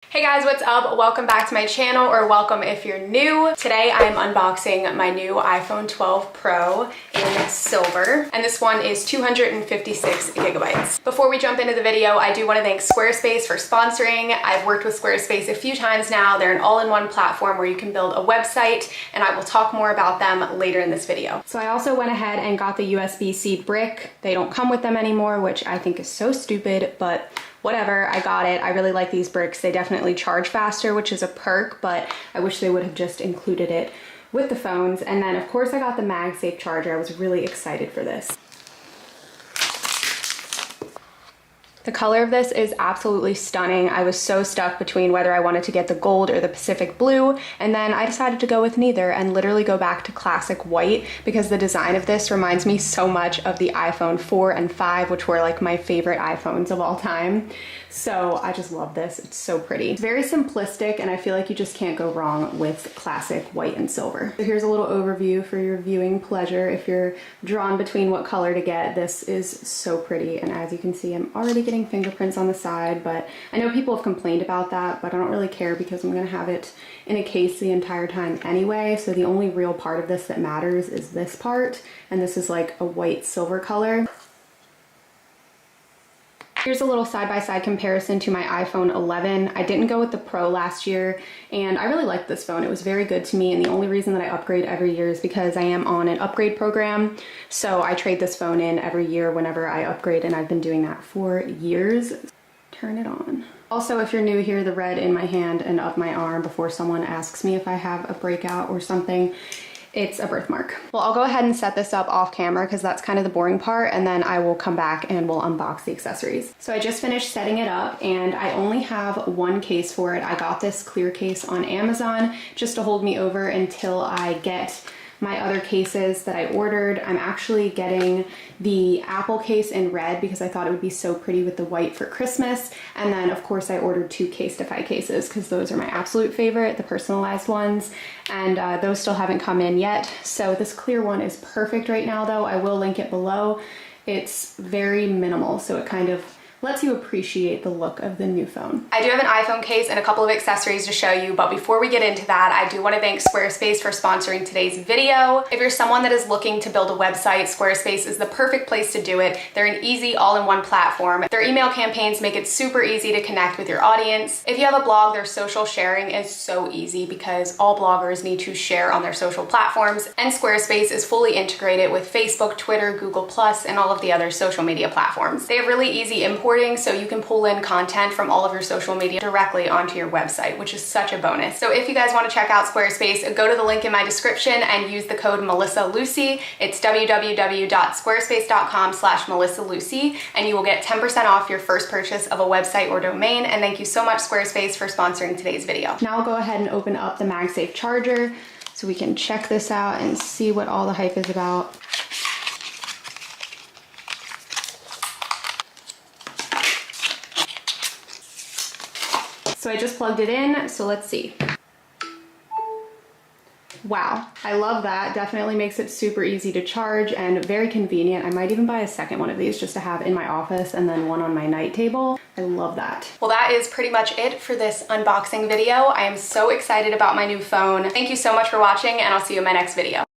Hey guys, what's up? Welcome back to my channel, or welcome if you're new. Today I am unboxing my new iPhone 12 Pro in silver, and this one is 256 gigabytes. Before we jump into the video, I do want to thank Squarespace for sponsoring. I've worked with Squarespace a few times now. They're an all-in-one platform where you can build a website, and I will talk more about them later in this video. So I also went ahead and got the USB-C brick. They don't come with them anymore, which I think is so stupid, but whatever, I got it. I really like these bricks. They definitely charge faster, which is a perk, but I wish they would have just included it with the phones. And then of course I got the MagSafe charger. I was really excited for this. The color of this is absolutely stunning. I was so stuck between whether I wanted to get the gold or the Pacific blue, and then I decided to go with neither and literally go back to classic white because the design of this reminds me so much of the iPhone 4 and 5, which were like my favorite iPhones of all time. So I just love this. It's so pretty. It's very simplistic, and I feel like you just can't go wrong with classic white and silver. So here's a little overview for your viewing pleasure. If you're drawn between what color to get, this is so pretty. And as you can see, I'm already getting fingerprints on the side, but I know people have complained about that, but I don't really care because I'm gonna have it in a case the entire time anyway. So the only real part of this that matters is this part, and this is like a white silver color. Here's a little side-by-side comparison to my iPhone 11. I didn't go with the Pro last year, and I really liked this phone. It was very good to me, and the only reason that I upgrade every year is because I am on an upgrade program. So I trade this phone in every year whenever I upgrade, and I've been doing that for years. Turn it on. Also, if you're new here, the red in my hand and up my arm before someone asks me if I have a breakout or something, it's a birthmark. Well, I'll go ahead and set this up off camera because that's kind of the boring part, and then I will come back and we'll unbox the accessories. So I just finished setting it up, and I only have one case for it. I got this clear case on Amazon just to hold me over until I get my other cases that I ordered. I'm actually getting the Apple case in red because I thought it would be so pretty with the white for Christmas. And then of course I ordered two Casetify cases because those are my absolute favorite, the personalized ones. And those still haven't come in yet. So this clear one is perfect right now though. I will link it below. It's very minimal, so it kind of lets you appreciate the look of the new phone. I do have an iPhone case and a couple of accessories to show you, but before we get into that, I do want to thank Squarespace for sponsoring today's video. If you're someone that is looking to build a website, Squarespace is the perfect place to do it. They're an easy all-in-one platform. Their email campaigns make it super easy to connect with your audience. If you have a blog, their social sharing is so easy because all bloggers need to share on their social platforms, and Squarespace is fully integrated with Facebook, Twitter, Google+, and all of the other social media platforms. They have really easy importing, so you can pull in content from all of your social media directly onto your website, which is such a bonus. So if you guys want to check out Squarespace, go to the link in my description and use the code MelissaLucy. It's www.squarespace.com/MelissaLucy, and you will get 10% off your first purchase of a website or domain. And thank you so much, Squarespace, for sponsoring today's video. Now I'll go ahead and open up the MagSafe charger so we can check this out and see what all the hype is about. So I just plugged it in, so let's see. Wow, I love that. Definitely makes it super easy to charge and very convenient. I might even buy a second one of these just to have in my office and then one on my night table. I love that. Well, that is pretty much it for this unboxing video. I am so excited about my new phone. Thank you so much for watching, and I'll see you in my next video.